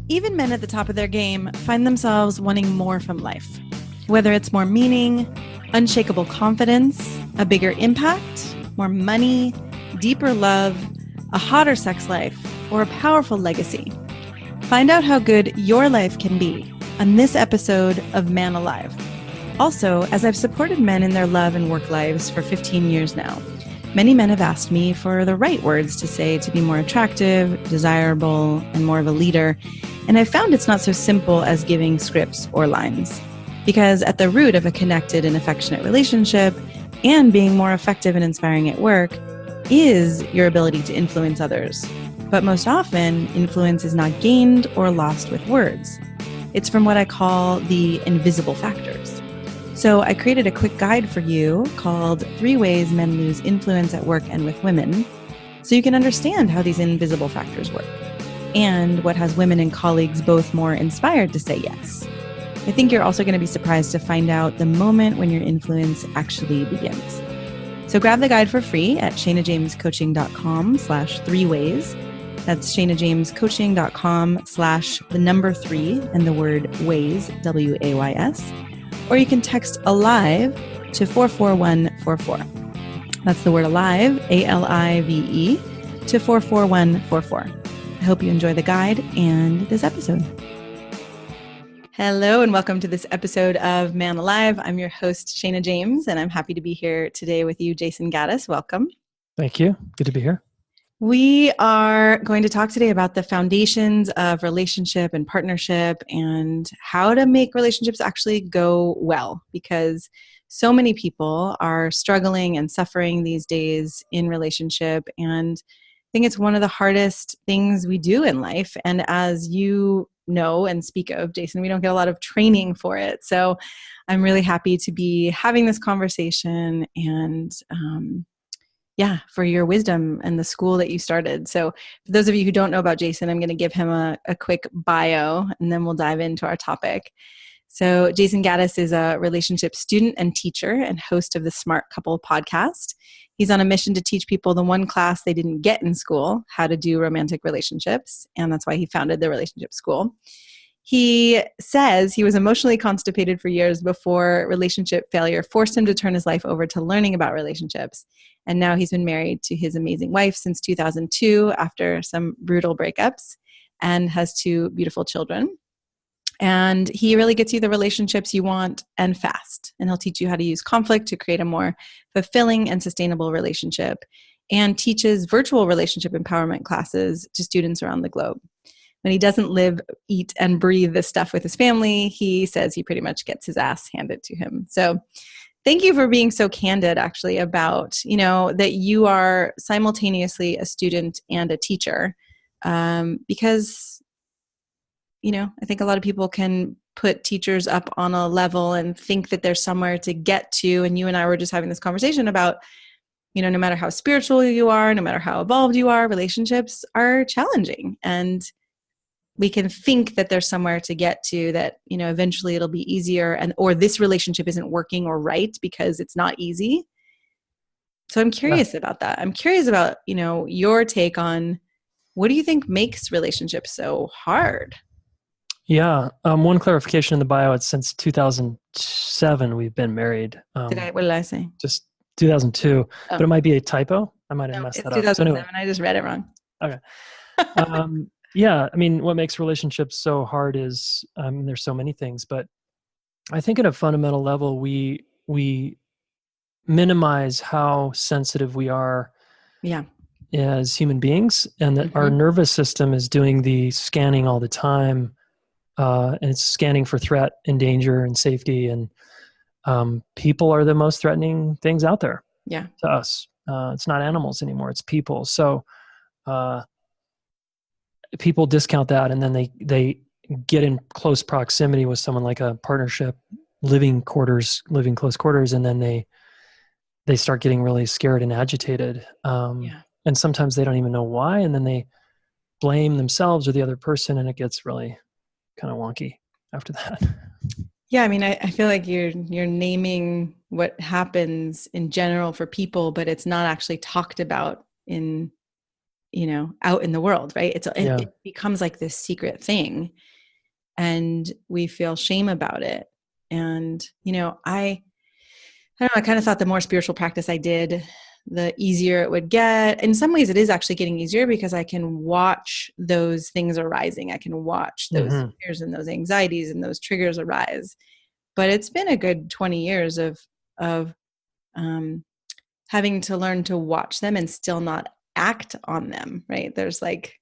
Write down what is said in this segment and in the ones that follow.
Even men at the top of their game find themselves wanting more from life. Whether it's more meaning, unshakable confidence, a bigger impact, more money, deeper love, a hotter sex life, or a powerful legacy. Find out how good your life can be on this episode of Man Alive. Also, as I've supported men in their love and work lives for 15 years now, many men have asked me for the right words to say to be more attractive, desirable, and more of a leader. And I've found it's not so simple as giving scripts or lines. Because at the root of a connected and affectionate relationship and being more effective and inspiring at work is your ability to influence others. But most often, influence is not gained or lost with words. It's from what I call the invisible factors. So I created a quick guide for you called 3 Ways Men Lose Influence at Work and with Women, so you can understand how these invisible factors work and what has women and colleagues both more inspired to say yes. I think you're also going to be surprised to find out the moment when your influence actually begins. So grab the guide for free at shanajamescoaching.com/3ways. That's shanajamescoaching.com/3 and the word ways, WAYS. Or you can text ALIVE to 44144. That's the word ALIVE, ALIVE, to 44144. I hope you enjoy the guide and this episode. Hello and welcome to this episode of Man Alive. I'm your host, Shana James, and I'm happy to be here today with you, Jayson Gaddis. Welcome. Thank you. Good to be here. We are going to talk today about the foundations of relationship and partnership and how to make relationships actually go well, because so many people are struggling and suffering these days in relationship. And I think it's one of the hardest things we do in life. And as you know and speak of, Jayson, we don't get a lot of training for it. So I'm really happy to be having this conversation and for your wisdom and the school that you started. So for those of you who don't know about Jayson, I'm going to give him a quick bio and then we'll dive into our topic. So Jayson Gaddis is a relationship student and teacher and host of the Smart Couple podcast. He's on a mission to teach people the one class they didn't get in school, how to do romantic relationships. And that's why he founded the Relationship School. He says he was emotionally constipated for years before relationship failure forced him to turn his life over to learning about relationships. And now he's been married to his amazing wife since 2002 after some brutal breakups and has 2 beautiful children. And he really gets you the relationships you want and fast. And he'll teach you how to use conflict to create a more fulfilling and sustainable relationship, and teaches virtual relationship empowerment classes to students around the globe. When he doesn't live, eat, and breathe this stuff with his family, he says he pretty much gets his ass handed to him. So thank you for being so candid, actually, about, that you are simultaneously a student and a teacher, because I think a lot of people can put teachers up on a level and think that there's somewhere to get to. And you and I were just having this conversation about, no matter how spiritual you are, no matter how evolved you are, relationships are challenging. And we can think that there's somewhere to get to that, eventually it'll be easier, or this relationship isn't working or right because it's not easy. So I'm curious about that. I'm curious about, your take on, what do you think makes relationships so hard? Yeah. One clarification in the bio, it's since 2007 we've been married. What did I say? Just 2002, but it might be a typo. I might have messed that up. 2007. So anyway. I just read it wrong. Okay. Yeah. I mean, what makes relationships so hard is, there's so many things, but I think at a fundamental level, we minimize how sensitive we are as human beings, and that our nervous system is doing the scanning all the time. And it's scanning for threat and danger and safety. And people are the most threatening things out there to us. It's not animals anymore, it's people. So people discount that, and then they get in close proximity with someone, like a partnership, living close quarters, and then they start getting really scared and agitated. And sometimes they don't even know why, and then they blame themselves or the other person, and it gets really kind of wonky after that. Yeah, I mean, I feel like you're naming what happens in general for people, but it's not actually talked about in out in the world, right? Yeah. It becomes like this secret thing, and we feel shame about it. And, I don't know, I kind of thought the more spiritual practice I did, the easier it would get. In some ways, it is actually getting easier because I can watch those things arising. I can watch those Mm-hmm. fears and those anxieties and those triggers arise. But it's been a good 20 years of um, having to learn to watch them and still not act on them, right? There's like,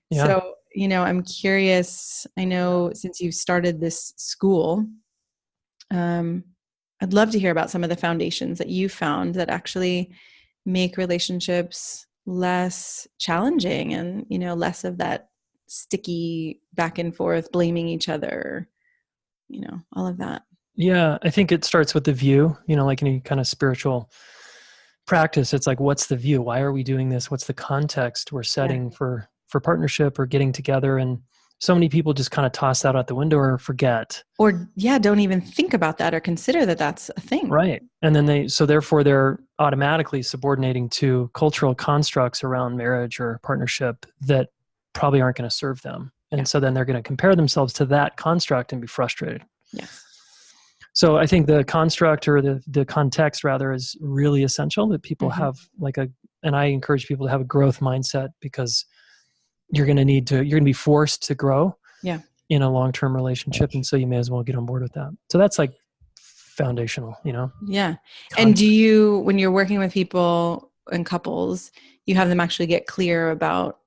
Yeah. so, I'm curious. I know since you've started this school, um, I'd love to hear about some of the foundations that you found that actually make relationships less challenging and, less of that sticky back and forth, blaming each other, all of that. Yeah. I think it starts with the view, like any kind of spiritual practice. It's like, what's the view? Why are we doing this? What's the context we're Yeah. setting for partnership or getting together? And so many people just kind of toss that out the window or forget. Or, yeah, don't even think about that or consider that that's a thing. Right. And then therefore they're automatically subordinating to cultural constructs around marriage or partnership that probably aren't going to serve them. And Yeah. so then they're going to compare themselves to that construct and be frustrated. Yes. So I think the construct or the context rather is really essential, that people Mm-hmm. have and I encourage people to have a growth mindset, because you're going to be forced to grow Yeah. in a long-term relationship. And so you may as well get on board with that. So that's like foundational, Yeah. And do you, when you're working with people and couples, you have them actually get clear about,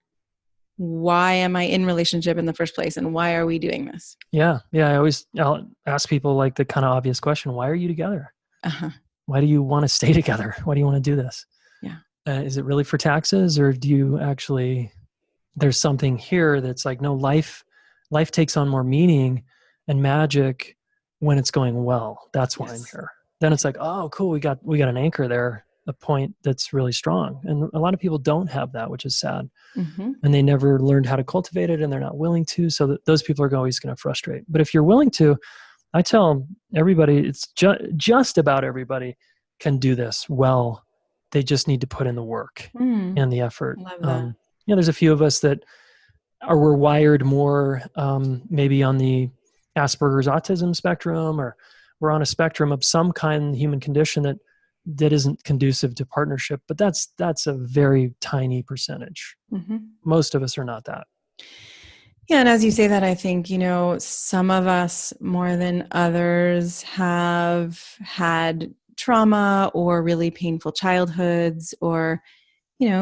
why am I in relationship in the first place and why are we doing this? Yeah. I'll ask people like the kind of obvious question: why are you together? Uh-huh. Why do you want to stay together? Why do you want to do this? Yeah. Is it really for taxes, or do you actually, there's something here that's like, no, life takes on more meaning and magic when it's going well. That's why I'm here. Then it's like, oh, cool. We got an anchor there, a point that's really strong. And a lot of people don't have that, which is sad. Mm-hmm. And they never learned how to cultivate it, and they're not willing to. So those people are always going to frustrate. But if you're willing to, I tell everybody, it's just about everybody can do this well. They just need to put in the work and the effort. Love that. There's a few of us that we're wired more, maybe on the Asperger's autism spectrum, or we're on a spectrum of some kind of human condition that isn't conducive to partnership. But that's a very tiny percentage. Mm-hmm. Most of us are not that. Yeah. And as you say that, I think, some of us more than others have had trauma or really painful childhoods, or,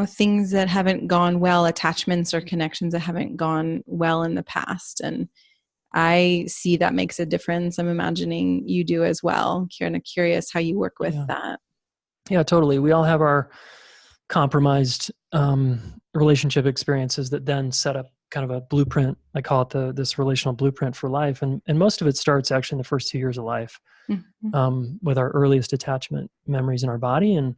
things that haven't gone well, attachments or connections that haven't gone well in the past. And I see that makes a difference. I'm imagining you do as well. Kind of curious how you work with that. Yeah, totally. We all have our compromised relationship experiences that then set up kind of a blueprint. I call it this relational blueprint for life. And most of it starts actually in the first 2 years of life, with our earliest attachment memories in our body and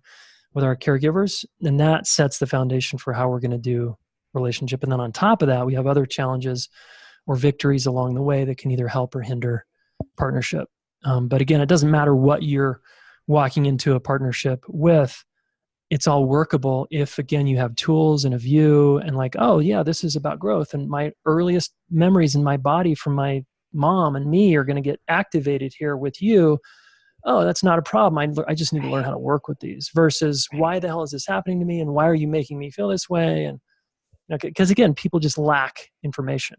with our caregivers. And that sets the foundation for how we're going to do relationship. And then on top of that, we have other challenges or victories along the way that can either help or hinder partnership. But again, it doesn't matter what you're walking into a partnership with. It's all workable if, again, you have tools and a view and like, oh yeah, this is about growth. And my earliest memories in my body from my mom and me are going to get activated here with you. Oh, that's not a problem. I just need to learn how to work with these, versus why the hell is this happening to me? And why are you making me feel this way? And because again, people just lack information.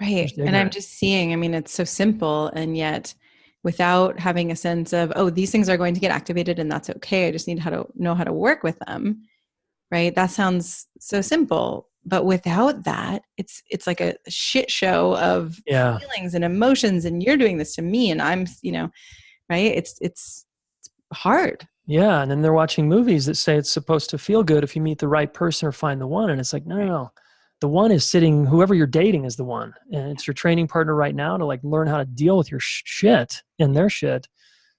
Right. And I'm just seeing, it's so simple, and yet without having a sense of, oh, these things are going to get activated and that's okay. I just need to know how to work with them. Right. That sounds so simple, but without that, it's like a shit show of feelings and emotions, and you're doing this to me and I'm, right. It's hard. Yeah. And then they're watching movies that say it's supposed to feel good if you meet the right person or find the one. And it's like, no. The one is sitting, whoever you're dating is the one. And it's your training partner right now to like learn how to deal with your shit and their shit,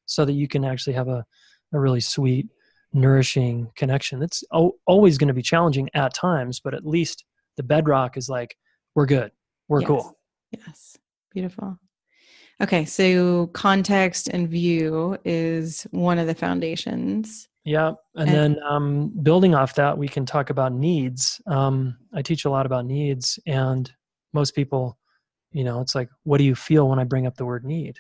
so that you can actually have a really sweet, nourishing connection. It's always going to be challenging at times, but at least the bedrock is like, we're good. We're cool. Yes. Beautiful. Okay. So context and view is one of the foundations. Yeah. And And then building off that, we can talk about needs. I teach a lot about needs, and most people, it's like, what do you feel when I bring up the word need?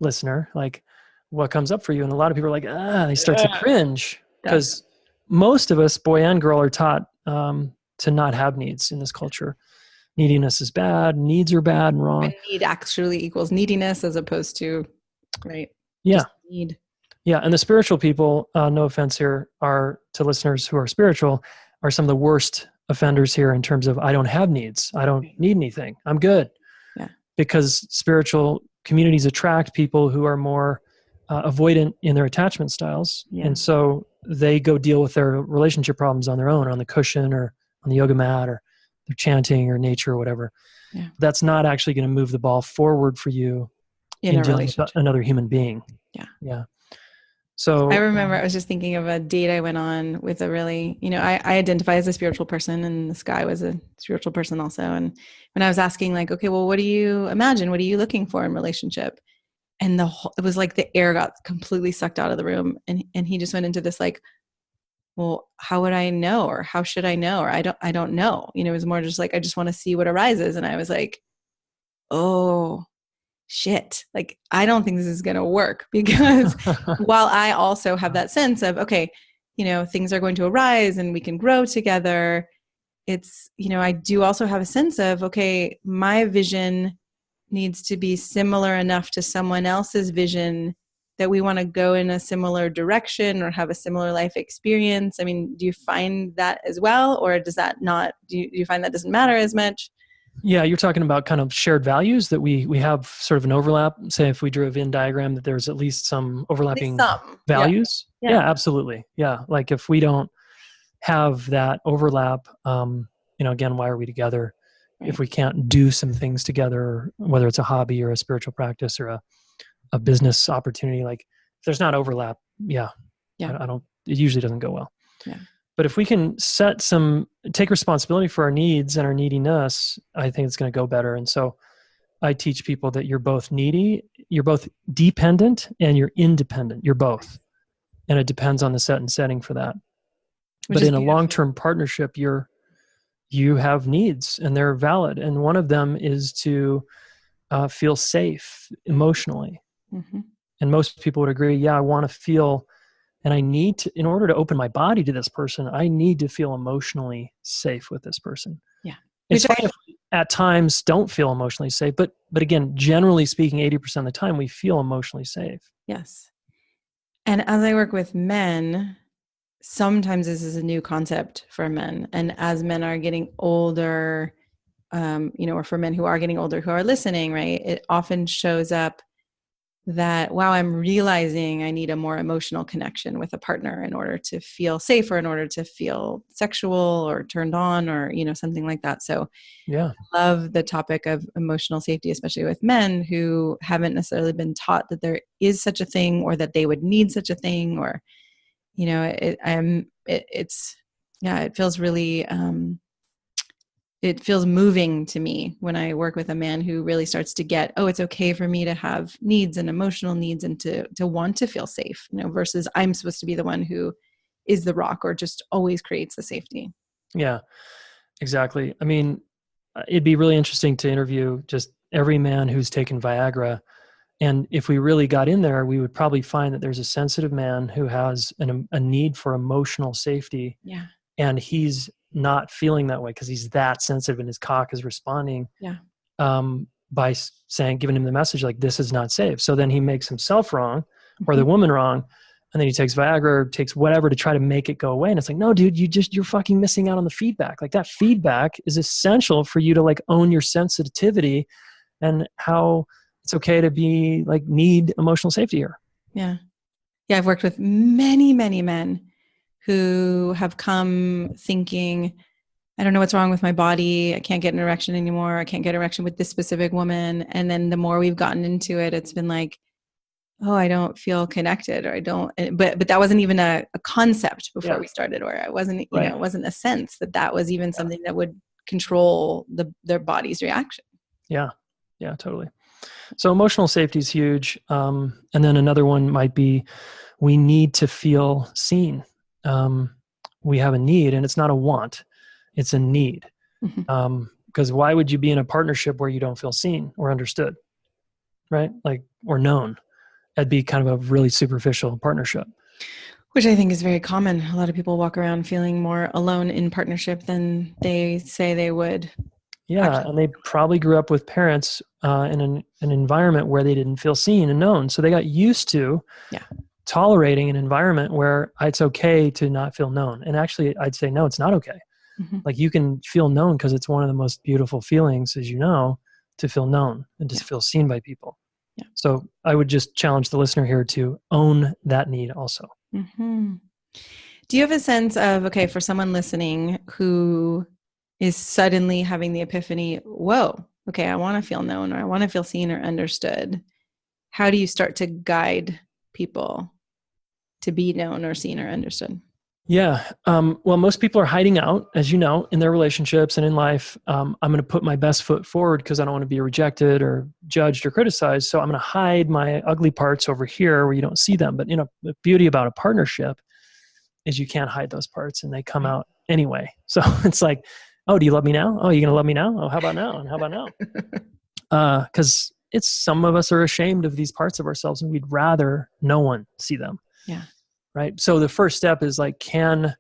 Listener, like, what comes up for you? And a lot of people are like, they start to cringe, yes. because most of us, boy and girl, are taught to not have needs in this culture. Neediness is bad. Needs are bad and wrong. When need actually equals neediness as opposed to, right? Yeah. Just need. Yeah. And the spiritual people, no offense here, are to listeners who are spiritual, are some of the worst offenders here in terms of, I don't have needs. I don't need anything. I'm good. Yeah. Because spiritual communities attract people who are more avoidant in their attachment styles. Yeah. And so they go deal with their relationship problems on their own, on the cushion or on the yoga mat, or they're chanting or nature or whatever. Yeah. That's not actually going to move the ball forward for you In a dealing with relationship. another human being. Yeah. Yeah. So I remember I was just thinking of a date I went on with a really, I identify as a spiritual person, and this guy was a spiritual person also. And when I was asking, like, okay, well, what do you imagine? What are you looking for in relationship? And it was like the air got completely sucked out of the room. And he just went into this like, well, how would I know? Or how should I know? Or I don't know. It was more just like, I just want to see what arises. And I was like, oh, shit, like, I don't think this is going to work, because while I also have that sense of, okay, things are going to arise and we can grow together. It's, I do also have a sense of, okay, my vision needs to be similar enough to someone else's vision that we want to go in a similar direction or have a similar life experience. I mean, do you find that as well? Or does that not, do you find that doesn't matter as much? Yeah, you're talking about kind of shared values that we have sort of an overlap. Say if we drew a Venn diagram, that there's at least some overlapping values. Yeah, absolutely. Yeah, like if we don't have that overlap, again, why are we together? Right. If we can't do some things together, whether it's a hobby or a spiritual practice or a business opportunity, like if there's not overlap, I don't. It usually doesn't go well. Yeah. But if we can take responsibility for our needs and our neediness, I think it's going to go better. And so I teach people that you're both needy, you're both dependent, and you're independent. You're both. And it depends on the set and setting for that. But in a long-term partnership, you have needs and they're valid. And one of them is to feel safe emotionally. Mm-hmm. And most people would agree, I want to feel. And I need to, in order to open my body to this person, I need to feel emotionally safe with this person. Yeah. It's fine if we at times don't feel emotionally safe, but again, generally speaking, 80% of the time we feel emotionally safe. Yes. And as I work with men, sometimes this is a new concept for men. And as men are getting older, or for men who are getting older, who are listening, right, it often shows up that, wow, I'm realizing I need a more emotional connection with a partner in order to feel safe, or in order to feel sexual or turned on, or, something like that. So I love the topic of emotional safety, especially with men who haven't necessarily been taught that there is such a thing, or that they would need such a thing, or, it feels really, it feels moving to me when I work with a man who really starts to get, it's okay for me to have needs and emotional needs, and to want to feel safe, versus I'm supposed to be the one who is the rock or just always creates the safety. Yeah, exactly. I mean, it'd be really interesting to interview just every man who's taken Viagra. And if we really got in there, we would probably find that there's a sensitive man who has a need for emotional safety. Yeah. And he's not feeling that way because he's that sensitive, and his cock is responding by giving him the message like, this is not safe. So then he makes himself wrong, or the woman wrong, and then he takes Viagra or takes whatever to try to make it go away. And it's like, no, dude, you're fucking missing out on the feedback. Like, that feedback is essential for you to like own your sensitivity and how it's okay to be like need emotional safety here. Yeah. Yeah. I've worked with many, many men who have come thinking, I don't know what's wrong with my body. I can't get an erection anymore. I can't get an erection with this specific woman. And then the more we've gotten into it, it's been like, I don't feel connected, or I don't, but that wasn't even a concept before we started, or it wasn't, it wasn't a sense that was even something that would control their body's reaction. Yeah. Yeah, totally. So emotional safety is huge. And then another one might be, we need to feel seen. We have a need, and it's not a want, it's a need. Because why would you be in a partnership where you don't feel seen or understood, right? Like, or known? That'd be kind of a really superficial partnership. Which I think is very common. A lot of people walk around feeling more alone in partnership than they say they would. Yeah, Actually. and they probably grew up with parents in an environment where they didn't feel seen and known. So they got used to tolerating an environment where it's okay to not feel known. And actually, I'd say, no, it's not okay. Like, you can feel known because it's one of the most beautiful feelings, as you know, to feel known and to feel seen by people. Yeah. So I would just challenge the listener here to own that need also. Do you have a sense of, okay, for someone listening who is suddenly having the epiphany, whoa, okay, I want to feel known, or I want to feel seen or understood. How do you start to guide people to be known or seen or understood? Yeah. Well, most people are hiding out, as you know, in their relationships and in life. I'm going to put my best foot forward because I don't want to be rejected or judged or criticized. So I'm going to hide my ugly parts over here where you don't see them. But, the beauty about a partnership is you can't hide those parts, and they come out anyway. So it's like, oh, do you love me now? Oh, you're going to love me now? Oh, how about now? And how about now? Because some of us are ashamed of these parts of ourselves, and we'd rather no one see them. Yeah. Right. So the first step is like, can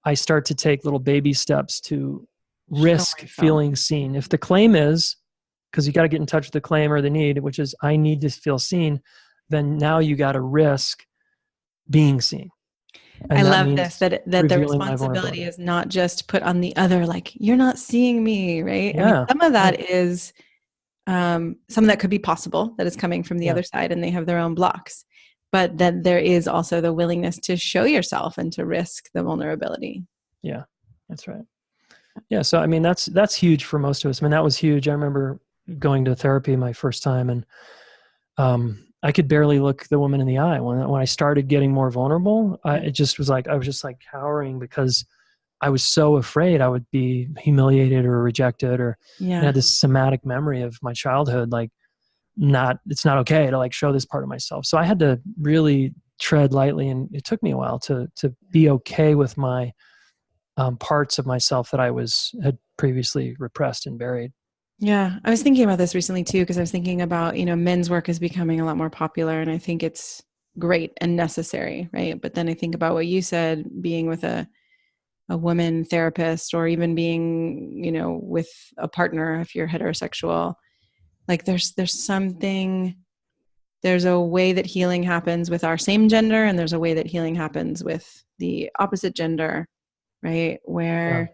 I start to take little baby steps to risk feeling seen? If the claim is, because you got to get in touch with the claim or the need, which is, I need to feel seen, then now you got to risk being seen. And I love this, that the responsibility is not just put on the other, like, you're not seeing me, right? Yeah. I mean, some of that is, some of that could be possible that is coming from the other side, and they have their own blocks. But then there is also the willingness to show yourself and to risk the vulnerability. Yeah, that's right. Yeah. So, I mean, that's huge for most of us. I mean, that was huge. I remember going to therapy my first time, and I could barely look the woman in the eye. When I started getting more vulnerable, I was just like cowering because I was so afraid I would be humiliated or rejected, or I had this somatic memory of my childhood, like, it's not okay to like show this part of myself. So I had to really tread lightly, and it took me a while to be okay with my parts of myself that I had previously repressed and buried. Yeah. I was thinking about this recently too, because I was thinking about, men's work is becoming a lot more popular, and I think it's great and necessary. Right. But then I think about what you said, being with a woman therapist, or even being, with a partner, if you're heterosexual. Like there's a way that healing happens with our same gender, and there's a way that healing happens with the opposite gender, right? Where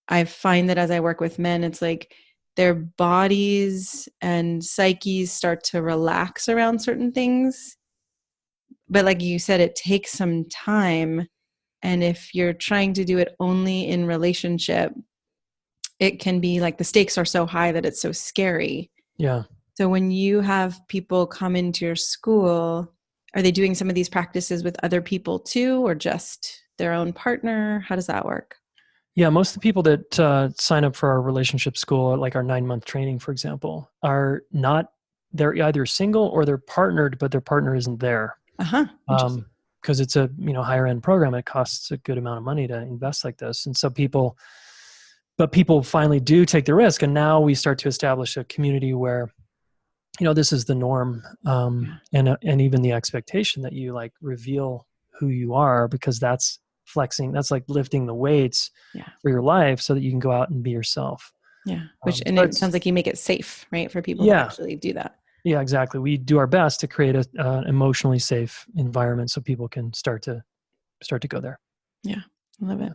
I find that as I work with men, it's like their bodies and psyches start to relax around certain things. But like you said, it takes some time. And if you're trying to do it only in relationship, it can be like the stakes are so high that it's so scary. Yeah. So when you have people come into your school, are they doing some of these practices with other people too, or just their own partner? How does that work? Yeah. Most of the people that sign up for our relationship school, like our 9-month training, for example, they're either single or they're partnered, but their partner isn't there. Because it's a higher end program. It costs a good amount of money to invest like this. And so people finally do take the risk. And now we start to establish a community where, this is the norm. And even the expectation that you like reveal who you are, because that's flexing, that's like lifting the weights for your life so that you can go out and be yourself. Yeah. And it sounds like you make it safe, right? For people to actually do that. Yeah, exactly. We do our best to create an emotionally safe environment so people can start to go there. Yeah. I love it.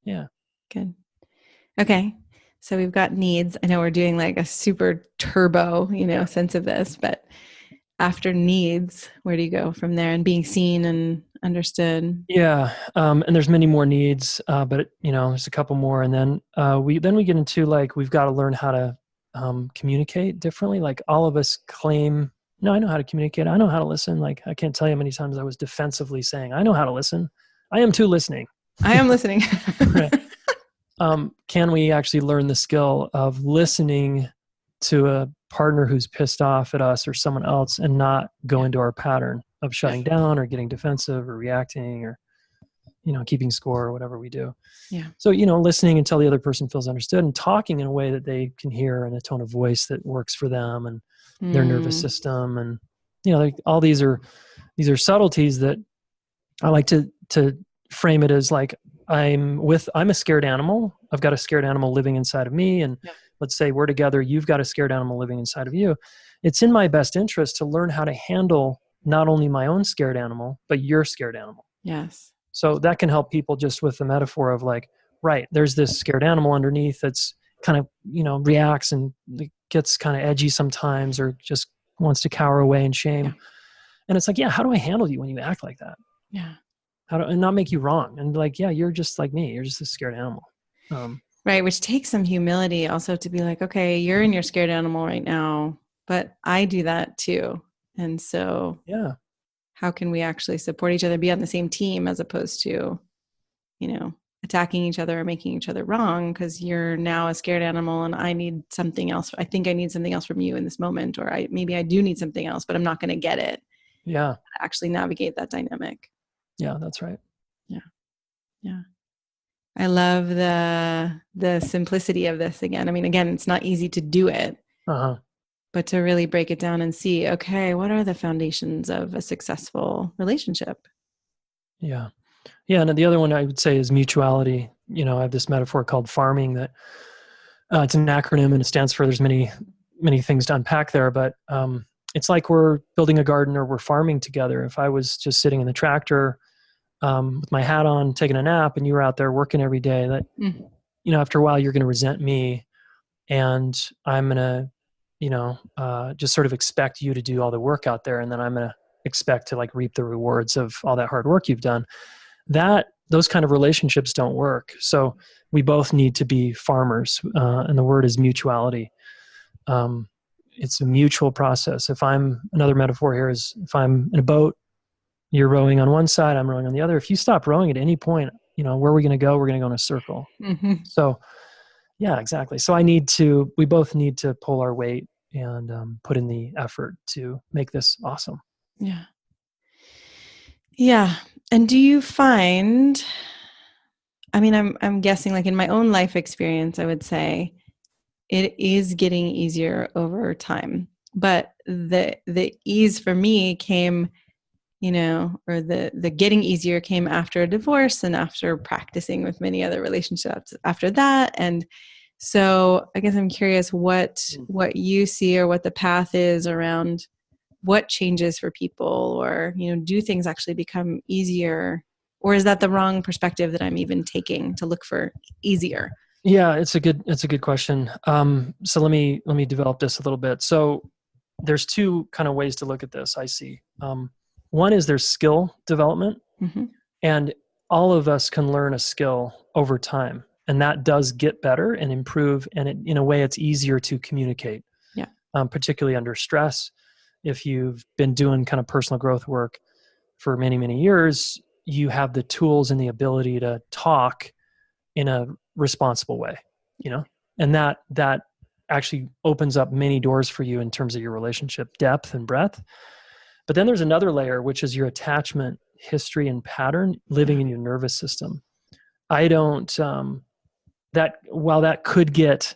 Yeah. Good. Okay. So we've got needs. I know we're doing like a super turbo, sense of this, but after needs, where do you go from there, and being seen and understood? Yeah. And there's many more needs, but there's a couple more. And then we get into like, we've got to learn how to communicate differently. Like all of us claim, no, I know how to communicate. I know how to listen. Like I can't tell you how many times I was defensively saying, I know how to listen. I am too listening. I am listening. Right. Can we actually learn the skill of listening to a partner who's pissed off at us or someone else and not go into our pattern of shutting down or getting defensive or reacting or, keeping score or whatever we do. Yeah. So, listening until the other person feels understood and talking in a way that they can hear and a tone of voice that works for them and their nervous system. And, all these are subtleties that I like to frame it as like, I'm a scared animal. I've got a scared animal living inside of me. And let's say we're together, you've got a scared animal living inside of you. It's in my best interest to learn how to handle not only my own scared animal, but your scared animal. Yes. So that can help people just with the metaphor of like, right, there's this scared animal underneath that's kind of, reacts and gets kind of edgy sometimes or just wants to cower away in shame. Yeah. And it's like, how do I handle you when you act like that? Yeah. And not make you wrong. And like, you're just like me. You're just a scared animal. Right. Which takes some humility also to be like, okay, you're in your scared animal right now, but I do that too. And so how can we actually support each other, be on the same team as opposed to, attacking each other or making each other wrong because you're now a scared animal and I need something else. I think I need something else from you in this moment, or maybe I do need something else, but I'm not going to get it. Yeah. Actually navigate that dynamic. Yeah, that's right. Yeah. Yeah. I love the simplicity of this again. I mean, again, it's not easy to do it, but to really break it down and see, okay, what are the foundations of a successful relationship? Yeah. Yeah. And the other one I would say is mutuality. I have this metaphor called farming that it's an acronym and it stands for, there's many, many things to unpack there, but it's like we're building a garden or we're farming together. If I was just sitting in the tractor with my hat on, taking a nap, and you were out there working every day, that, after a while you're going to resent me and I'm going to, just sort of expect you to do all the work out there. And then I'm going to expect to like reap the rewards of all that hard work you've done. Those kind of relationships don't work. So we both need to be farmers. And the word is mutuality. It's a mutual process. Another metaphor here is if I'm in a boat, you're rowing on one side, I'm rowing on the other. If you stop rowing at any point, where are we going to go? We're going to go in a circle. Mm-hmm. So yeah, exactly. So we both need to pull our weight and put in the effort to make this awesome. Yeah. Yeah. And do you find, I'm guessing like in my own life experience, I would say it is getting easier over time, but the ease for me came, or the getting easier came after a divorce and after practicing with many other relationships after that. And so I guess I'm curious what you see or what the path is around what changes for people, or, do things actually become easier, or is that the wrong perspective that I'm even taking to look for easier? Yeah, it's a good question. So let me develop this a little bit. So there's two kind of ways to look at this, I see. One is there's skill development, and all of us can learn a skill over time, and that does get better and improve, and in a way it's easier to communicate, particularly under stress. If you've been doing kind of personal growth work for many, many years, you have the tools and the ability to talk in a responsible way, and that actually opens up many doors for you in terms of your relationship depth and breadth. But then there's another layer, which is your attachment history and pattern living in your nervous system. While that could get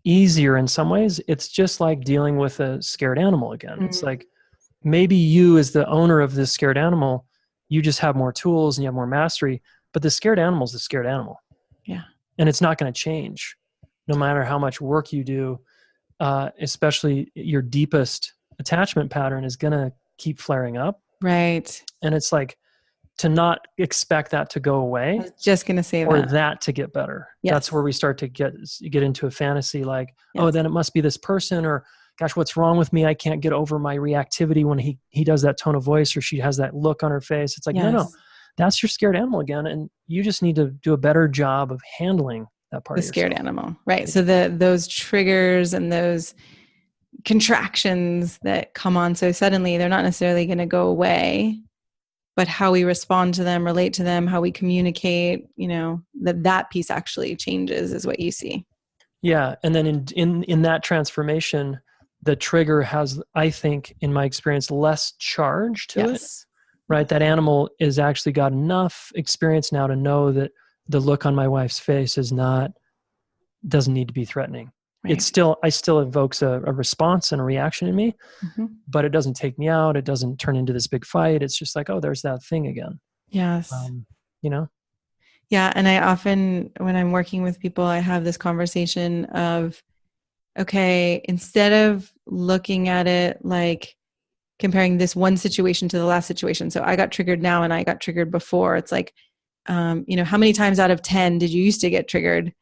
easier in some ways, it's just like dealing with a scared animal again. It's like maybe you as the owner of this scared animal, you just have more tools and you have more mastery, but the scared animal is the scared animal. Yeah. And it's not going to change no matter how much work you do, especially your deepest attachment pattern is going to keep flaring up. Right. And it's like to not expect that to go away. I was just going to say or that. that to get better. Yes. That's where we start to get into a fantasy like, oh, then it must be this person, or gosh, what's wrong with me? I can't get over my reactivity when he does that tone of voice or she has that look on her face. It's like, no, that's your scared animal again. And you just need to do a better job of handling that part of the scared yourself. animal. Right. So those triggers and those contractions that come on so suddenly, they're not necessarily going to go away, but how we respond to them, relate to them, how we communicate, that piece actually changes is what you see. Yeah. And then in that transformation, the trigger has, I think, in my experience, less charge to it, right? That animal is actually got enough experience now to know that the look on my wife's face doesn't need to be threatening. Right. I still evokes a response and a reaction in me, but it doesn't take me out. It doesn't turn into this big fight. It's just like, oh, there's that thing again. Yes. You know? Yeah. And I often, when I'm working with people, I have this conversation of, okay, instead of looking at it like comparing this one situation to the last situation. So I got triggered now and I got triggered before. It's like, how many times out of 10 did you used to get triggered?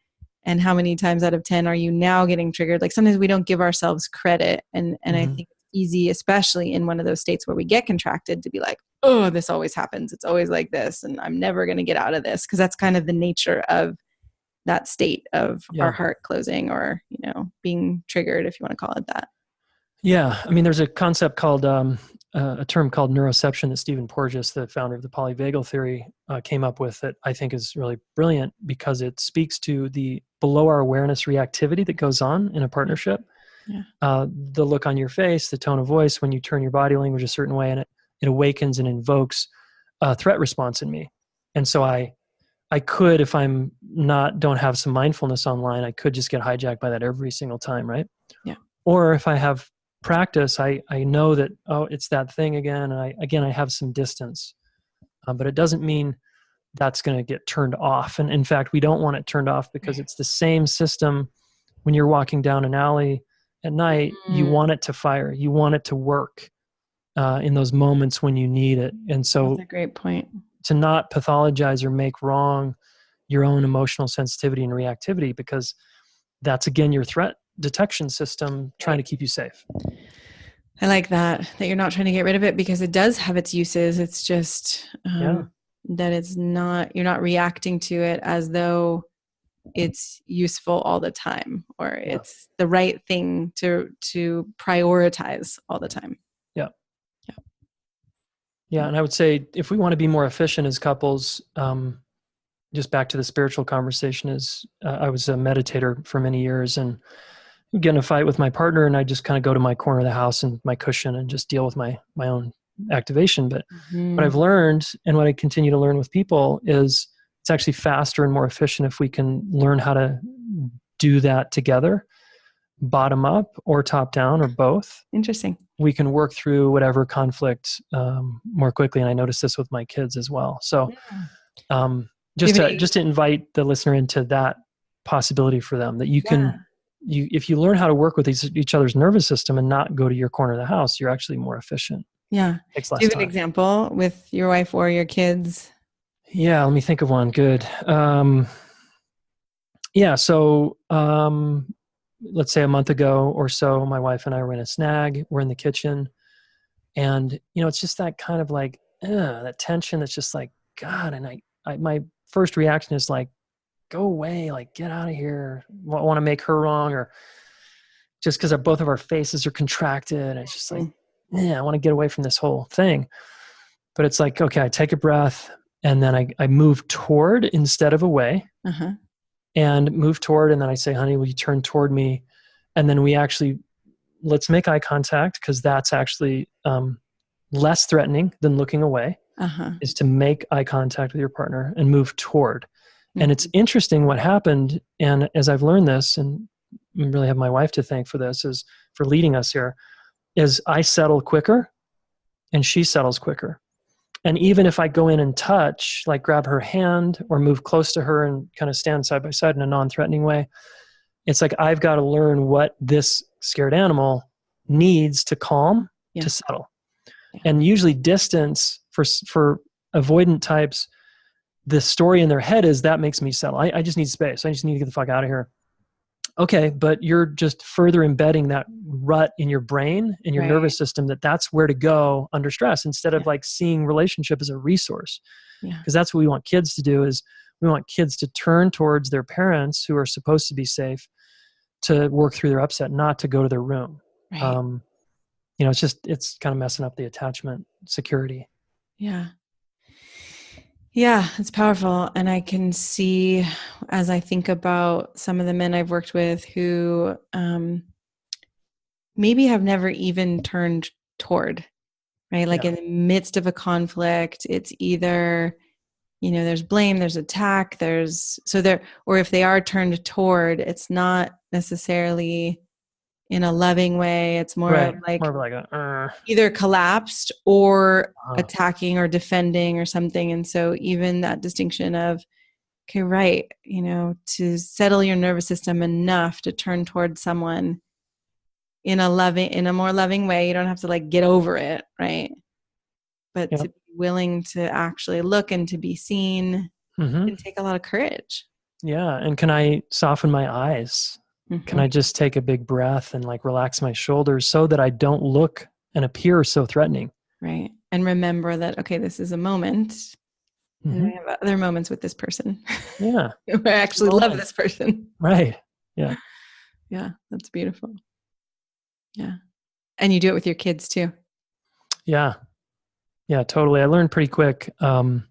And how many times out of 10 are you now getting triggered? Like sometimes we don't give ourselves credit. And I think it's easy, especially in one of those states where we get contracted, to be like, oh, this always happens. It's always like this. And I'm never going to get out of this. Because that's kind of the nature of that state of our heart closing or, being triggered, if you want to call it that. Yeah. I mean, there's a concept called, a term called neuroception that Stephen Porges, the founder of the polyvagal theory, came up with that I think is really brilliant because it speaks to the below our awareness reactivity that goes on in a partnership. Yeah. The look on your face, the tone of voice, when you turn your body language a certain way, and it awakens and invokes a threat response in me. And so I could, if don't have some mindfulness online, I could just get hijacked by that every single time, right? Yeah. Or if I have practice, I know that, oh, it's that thing again. And I have some distance, but it doesn't mean that's going to get turned off. And in fact, we don't want it turned off because it's the same system when you're walking down an alley at night. You want it to fire. You want it to work in those moments when you need it. And so that's a great point. To not pathologize or make wrong your own emotional sensitivity and reactivity, because that's, again, your threat detection system trying to keep you safe. I like that you're not trying to get rid of it because it does have its uses. It's just that you're not reacting to it as though it's useful all the time or it's the right thing to prioritize all the time. Yeah. And I would say if we want to be more efficient as couples, just back to the spiritual conversation, is I was a meditator for many years and get in a fight with my partner and I just kind of go to my corner of the house and my cushion and just deal with my own activation. But what I've learned and what I continue to learn with people is it's actually faster and more efficient if we can learn how to do that together, bottom up or top down or both. Interesting. We can work through whatever conflict more quickly. And I noticed this with my kids as well. So just to invite the listener into that possibility for them, that you can, if you learn how to work with each other's nervous system and not go to your corner of the house, you're actually more efficient. Yeah. Takes less Do you have time. an example with your wife or your kids? Yeah. Let me think of one. Good. So let's say a month ago or so, my wife and I were in a snag. We're in the kitchen. And, it's just that kind of like, that tension that's just like, God. And my first reaction is like, go away, like get out of here. I want to make her wrong, or just because both of our faces are contracted. And it's just like, I want to get away from this whole thing. But it's like, okay, I take a breath and then I move toward instead of away. And move toward. And then I say, honey, will you turn toward me? And then let's make eye contact, because that's actually less threatening than looking away, is to make eye contact with your partner and move toward. And it's interesting what happened. And as I've learned this, and I really have my wife to thank for this, is for leading us here, is I settle quicker and she settles quicker. And even if I go in and touch, like grab her hand or move close to her and kind of stand side by side in a non-threatening way, it's like I've got to learn what this scared animal needs to calm, to settle. And usually distance for avoidant types, the story in their head is that makes me settle. I just need space. I just need to get the fuck out of here. Okay, but you're just further embedding that rut in your brain and your nervous system that's where to go under stress, instead of like seeing relationship as a resource. Because that's what we want kids to do, is we want kids to turn towards their parents who are supposed to be safe to work through their upset, not to go to their room. It's kind of messing up the attachment security. Yeah, it's powerful. And I can see, as I think about some of the men I've worked with who maybe have never even turned toward, right? Like in the midst of a conflict, it's either, there's blame, there's attack, or if they are turned toward, it's not necessarily in a loving way. It's more of like, either collapsed or attacking or defending or something. And so even that distinction of, okay, right, to settle your nervous system enough to turn towards someone in a more loving way. You don't have to like get over it, right? But to be willing to actually look and to be seen can take a lot of courage. Yeah. And can I soften my eyes? Can I just take a big breath and like relax my shoulders so that I don't look and appear so threatening? Right. And remember that, okay, this is a moment. And I have other moments with this person. Yeah. I actually love this person. Right. Yeah. Yeah. That's beautiful. Yeah. And you do it with your kids too. Yeah. Yeah, totally. I learned pretty quick that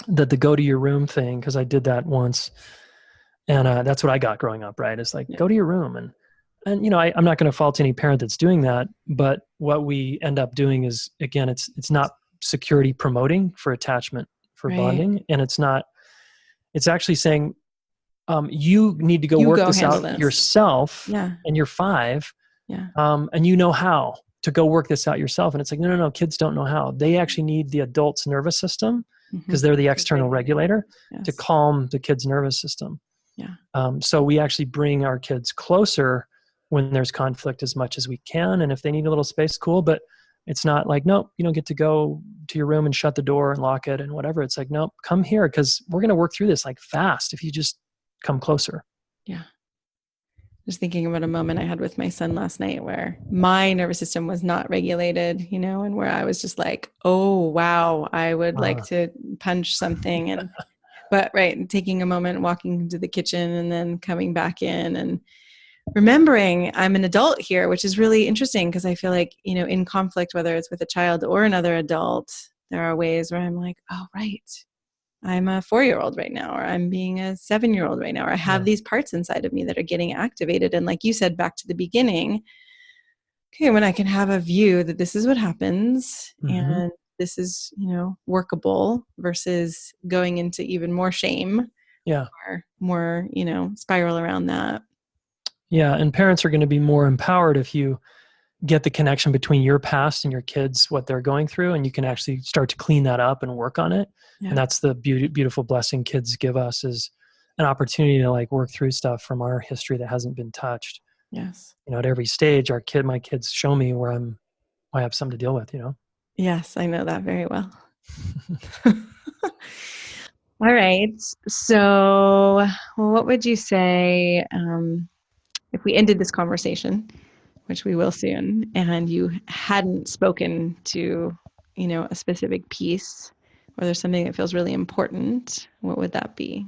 the go to your room thing, because I did that once. And that's what I got growing up, right? It's like, go to your room. And I'm not going to fault any parent that's doing that. But what we end up doing is, again, it's not security promoting for attachment, for bonding. And it's actually saying, you need to go work this out yourself. Yeah. And you're 5. Yeah. And you know how to go work this out yourself. And it's like, no, kids don't know how. They actually need the adult's nervous system, because they're the external regulator, to calm the kid's nervous system. Yeah. So we actually bring our kids closer when there's conflict as much as we can. And if they need a little space, cool. But it's not like, nope, you don't get to go to your room and shut the door and lock it and whatever. It's like, nope, come here, because we're going to work through this like fast if you just come closer. Yeah. Just thinking about a moment I had with my son last night where my nervous system was not regulated, and where I was just like, oh, wow, I would like to punch something. But taking a moment, walking into the kitchen and then coming back in and remembering I'm an adult here, which is really interesting, because I feel like, in conflict, whether it's with a child or another adult, there are ways where I'm like, oh, right, I'm a 4-year-old right now, or I'm being a 7-year-old right now, or I have these parts inside of me that are getting activated. And like you said, back to the beginning, okay, when I can have a view that this is what happens and this is, workable, versus going into even more shame or more, spiral around that. Yeah. And parents are going to be more empowered if you get the connection between your past and your kids, what they're going through, and you can actually start to clean that up and work on it. Yeah. And that's the beautiful blessing kids give us, is an opportunity to like work through stuff from our history that hasn't been touched. Yes. At every stage, my kids show me where I have something to deal with, Yes, I know that very well. All right. So what would you say if we ended this conversation, which we will soon, and you hadn't spoken to, a specific piece, or there's something that feels really important, what would that be?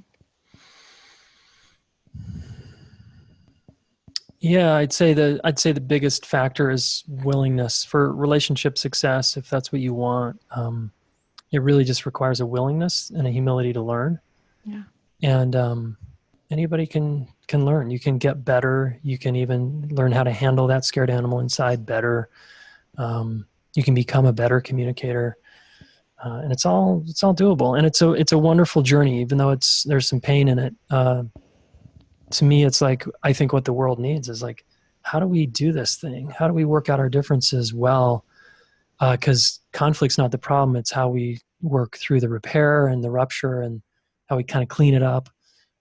Yeah, I'd say the biggest factor is willingness for relationship success. If that's what you want, it really just requires a willingness and a humility to learn. Yeah. And anybody can learn. You can get better. You can even learn how to handle that scared animal inside better. You can become a better communicator, and it's all doable. And it's a wonderful journey, even though there's some pain in it. To me, it's like, I think what the world needs is like, how do we do this thing? How do we work out our differences well? Because conflict's not the problem. It's how we work through the repair and the rupture, and how we kind of clean it up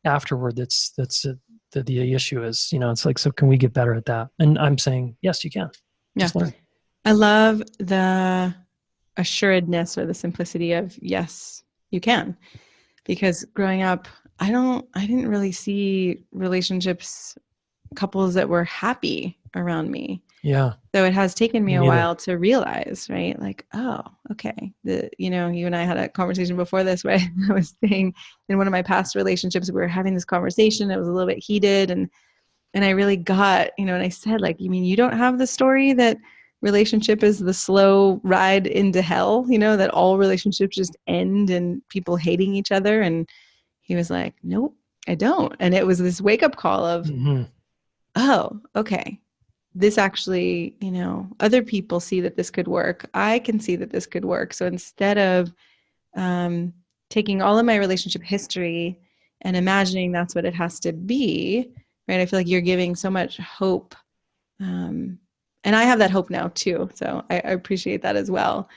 afterward. That's the issue is, it's like, so can we get better at that? And I'm saying, yes, you can. Just learn. I love the assuredness or the simplicity of, yes, you can. Because growing up, I didn't really see relationships, couples that were happy around me. Yeah. So it has taken me a while to realize, right? Like, oh, okay. You and I had a conversation before this where I was saying in one of my past relationships, we were having this conversation. It was a little bit heated, and I really got, and I said, like, you mean you don't have the story that relationship is the slow ride into hell, that all relationships just end and people hating each other? And he was like, nope, I don't. And it was this wake up call of, oh, okay. this actually, other people see that this could work. I can see that this could work. So instead of taking all of my relationship history and imagining that's what it has to be, right? I feel like you're giving so much hope. And I have that hope now too. So I appreciate that as well.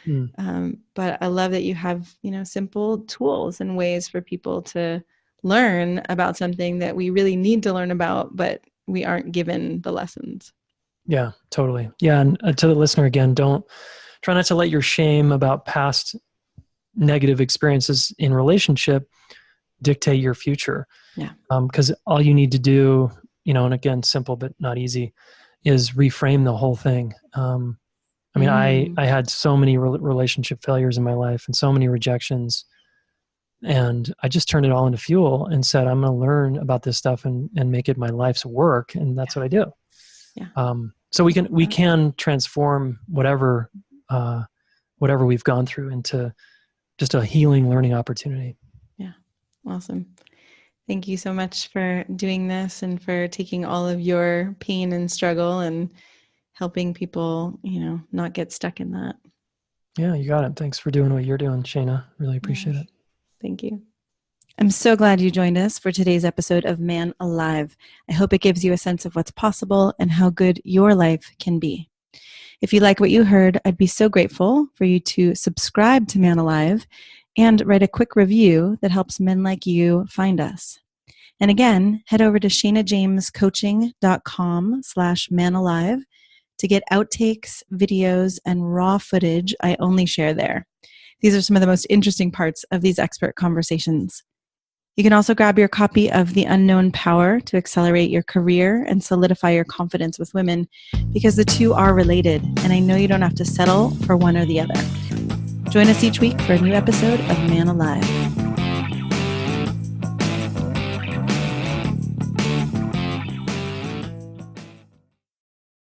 But I love that you have, simple tools and ways for people to learn about something that we really need to learn about, but we aren't given the lessons. Yeah, totally. Yeah. And to the listener again, try not to let your shame about past negative experiences in relationship dictate your future. Yeah. Because all you need to do, and again, simple but not easy, is reframe the whole thing. I had so many relationship failures in my life and so many rejections, and I just turned it all into fuel and said, I'm going to learn about this stuff and make it my life's work. And that's what I do. Yeah. So we can transform whatever we've gone through into just a healing learning opportunity. Yeah. Awesome. Thank you so much for doing this and for taking all of your pain and struggle and helping people, not get stuck in that. Yeah, you got it. Thanks for doing what you're doing, Shayna. Really appreciate it. Thank you. I'm so glad you joined us for today's episode of Man Alive. I hope it gives you a sense of what's possible and how good your life can be. If you like what you heard, I'd be so grateful for you to subscribe to Man Alive and write a quick review that helps men like you find us. And again, head over to shaynajamescoaching.com/manalive to get outtakes, videos, and raw footage I only share there. These are some of the most interesting parts of these expert conversations. You can also grab your copy of The Unknown Power to accelerate your career and solidify your confidence with women, because the two are related, and I know you don't have to settle for one or the other. Join us each week for a new episode of Man Alive.